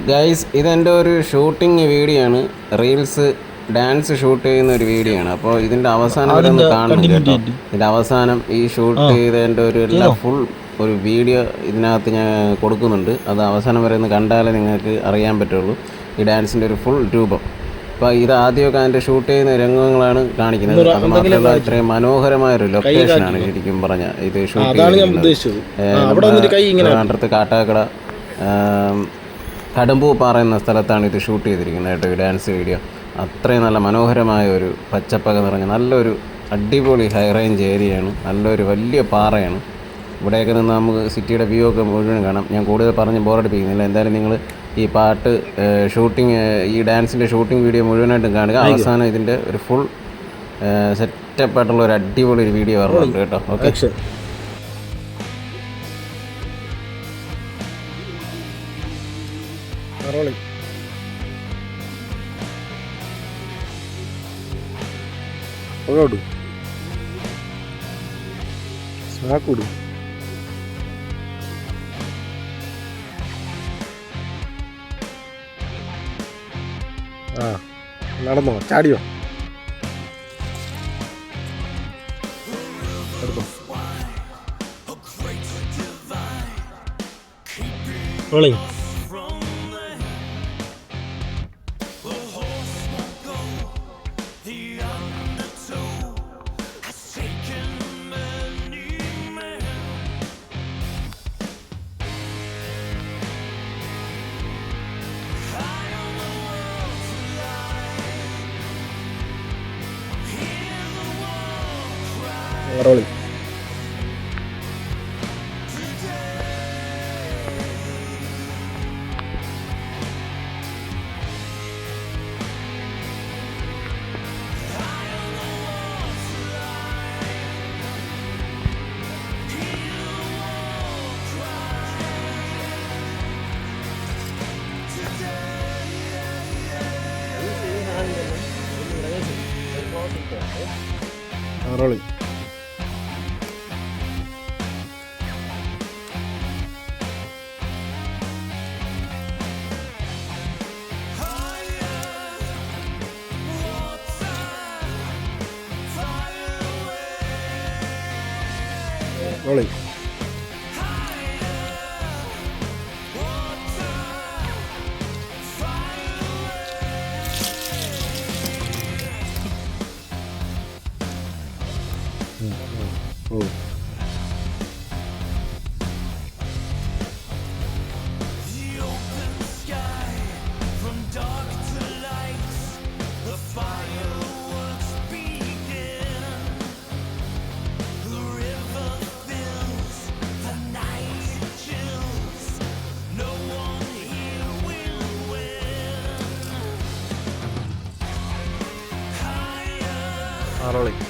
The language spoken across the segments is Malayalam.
ഗൈസ്, ഇതെൻ്റെ ഒരു ഷൂട്ടിംഗ് വീഡിയോ ആണ്. റീൽസ് ഡാൻസ് ഷൂട്ട് ചെയ്യുന്ന ഒരു വീഡിയോ ആണ്. അപ്പോൾ ഇതിൻ്റെ അവസാനം വരെ ഒന്ന് കാണണം കേട്ടോ. ഇതിൻ്റെ അവസാനം ഈ ഷൂട്ട് ചെയ്തതിൻ്റെ ഒരു ഫുൾ ഒരു വീഡിയോ ഇതിനകത്ത് ഞാൻ കൊടുക്കുന്നുണ്ട്. അത് അവസാനം വരെ ഒന്ന് കണ്ടാലേ നിങ്ങൾക്ക് അറിയാൻ പറ്റുള്ളൂ ഈ ഡാൻസിൻ്റെ ഒരു ഫുൾ രൂപം. അപ്പോൾ ഇത് ആദ്യമൊക്കെ അതിൻ്റെ ഷൂട്ട് ചെയ്യുന്ന രംഗങ്ങളാണ് കാണിക്കുന്നത്. അത് മാത്രമല്ല ഇത്രയും മനോഹരമായൊരു ലൊക്കേഷനാണ് ശരിക്കും പറഞ്ഞാൽ ഇത് ഷൂട്ട് ചെയ്യുന്നത്. അടുത്ത് കാട്ടാക്കട കടമ്പൂപ്പാറ എന്ന സ്ഥലത്താണ് ഇത് ഷൂട്ട് ചെയ്തിരിക്കുന്നത് കേട്ടോ. ഈ ഡാൻസ് വീഡിയോ അത്രയും നല്ല മനോഹരമായ ഒരു പച്ചപ്പൊക്കെ നിറഞ്ഞ നല്ലൊരു അടിപൊളി ഹൈ റേഞ്ച് ഏരിയയാണ്. നല്ലൊരു വലിയ പാറയാണ്. ഇവിടെയൊക്കെ നിന്ന് നമുക്ക് സിറ്റിയുടെ വ്യൂ ഒക്കെ മുഴുവൻ കാണാം. ഞാൻ കൂടുതൽ പറഞ്ഞ് ബോറടിപ്പിക്കുന്നില്ല. എന്തായാലും നിങ്ങൾ ഈ പാട്ട് ഷൂട്ടിങ് ഈ ഡാൻസിൻ്റെ ഷൂട്ടിംഗ് വീഡിയോ മുഴുവനായിട്ടും കാണുക. അവസാനം ഇതിൻ്റെ ഒരു ഫുൾ സെറ്റപ്പായിട്ടുള്ള ഒരു അടിപൊളി ഒരു വീഡിയോ പറഞ്ഞിട്ടുണ്ട് കേട്ടോ. ഓക്കെ, സാക്കൂടും നടന്നോ, ചാടിയോ? Rolling. Rolling. Rolling. Rolling. Rolling.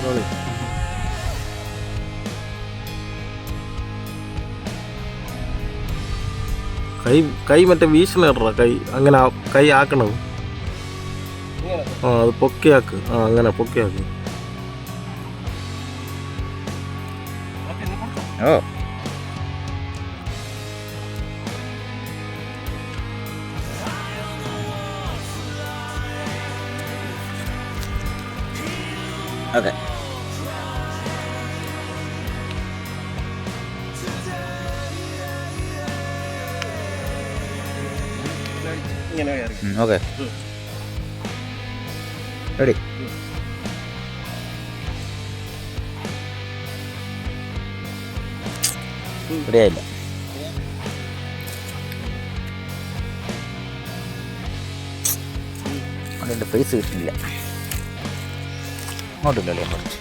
Rolling. കൈ മറ്റേ വീശിലിടറ കൈ അങ്ങനെ കൈ ആക്കണം. അത് പൊക്കിയാക്ക്. അങ്ങനെ പൊക്കിയാക്ക്. Okay, okay, ready. റെഡിയായില്ല. അതിൻ്റെ ഫേസ് കിട്ടില്ല. അങ്ങോട്ടില്ലല്ലേ കുറച്ച്